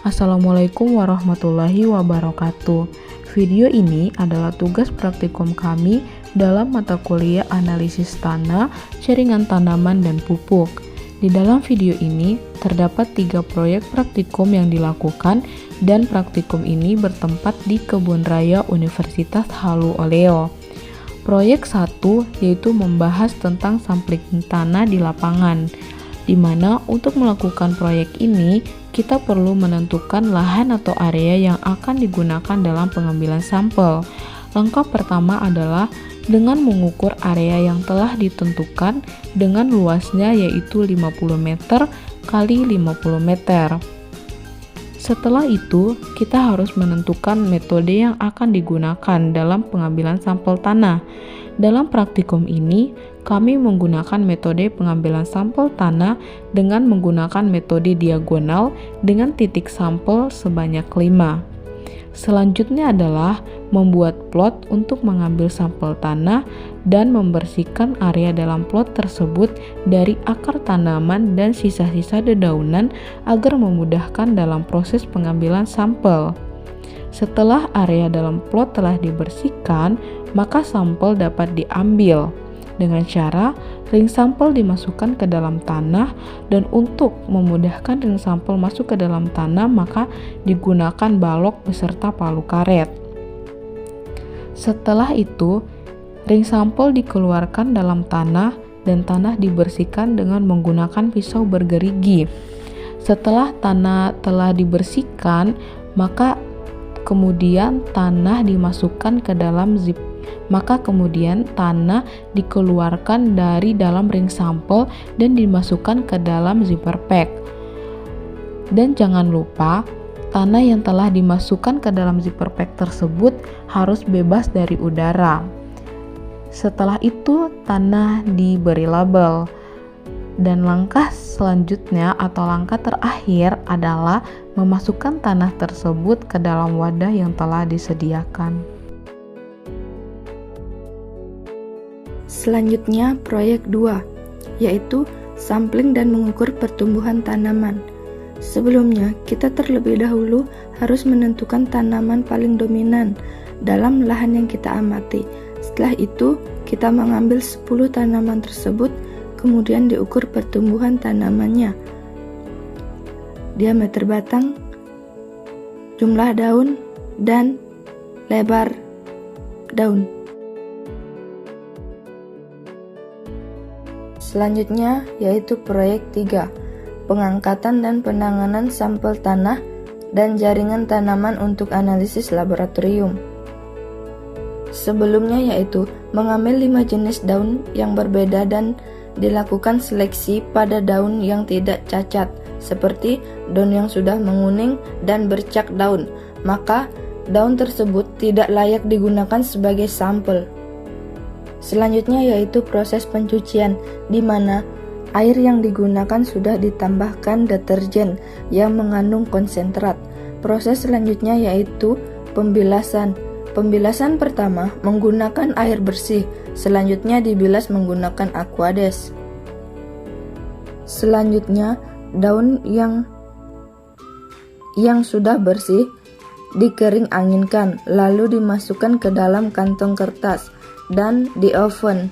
Assalamualaikum warahmatullahi wabarakatuh. Video ini adalah tugas praktikum kami dalam mata kuliah analisis tanah, jaringan tanaman, dan pupuk. Di dalam video ini terdapat 3 proyek praktikum yang dilakukan dan praktikum ini bertempat di Kebun Raya Universitas Halu Oleo. Proyek 1 yaitu membahas tentang sampling tanah di lapangan, di mana untuk melakukan proyek ini kita perlu menentukan lahan atau area yang akan digunakan dalam pengambilan sampel. Langkah pertama adalah dengan mengukur area yang telah ditentukan dengan luasnya yaitu 50 meter kali 50 meter. Setelah itu, kita harus menentukan metode yang akan digunakan dalam pengambilan sampel tanah. Dalam praktikum ini, kami menggunakan metode pengambilan sampel tanah dengan menggunakan metode diagonal dengan titik sampel sebanyak 5. Selanjutnya adalah membuat plot untuk mengambil sampel tanah dan membersihkan area dalam plot tersebut dari akar tanaman dan sisa-sisa dedaunan agar memudahkan dalam proses pengambilan sampel. Setelah area dalam plot telah dibersihkan, maka sampel dapat diambil dengan cara ring sampel dimasukkan ke dalam tanah, dan untuk memudahkan ring sampel masuk ke dalam tanah maka digunakan balok beserta palu karet. Setelah itu, ring sampel dikeluarkan dalam tanah dan tanah dibersihkan dengan menggunakan pisau bergerigi. Setelah tanah telah dibersihkan, maka kemudian tanah dimasukkan ke dalam kemudian tanah dikeluarkan dari dalam ring sampel dan dimasukkan ke dalam zipper pack. Dan jangan lupa, tanah yang telah dimasukkan ke dalam zipper pack tersebut harus bebas dari udara. Setelah itu, tanah diberi label. Dan langkah selanjutnya atau langkah terakhir adalah memasukkan tanah tersebut ke dalam wadah yang telah disediakan. Selanjutnya proyek 2, yaitu sampling dan mengukur pertumbuhan tanaman. Sebelumnya, kita terlebih dahulu harus menentukan tanaman paling dominan dalam lahan yang kita amati. Setelah itu, kita mengambil 10 tanaman tersebut, kemudian diukur pertumbuhan tanamannya, diameter batang, jumlah daun, dan lebar daun. Selanjutnya yaitu proyek 3, pengangkatan dan penanganan sampel tanah dan jaringan tanaman untuk analisis laboratorium. Sebelumnya yaitu mengambil 5 jenis daun yang berbeda dan dilakukan seleksi pada daun yang tidak cacat, seperti daun yang sudah menguning dan bercak daun, maka daun tersebut tidak layak digunakan sebagai sampel. Selanjutnya yaitu proses pencucian, di mana air yang digunakan sudah ditambahkan deterjen yang mengandung konsentrat. Proses selanjutnya yaitu pembilasan. Pembilasan pertama menggunakan air bersih, selanjutnya dibilas menggunakan Aquades. Selanjutnya, daun yang sudah bersih dikering anginkan, lalu dimasukkan ke dalam kantong kertas dan di oven.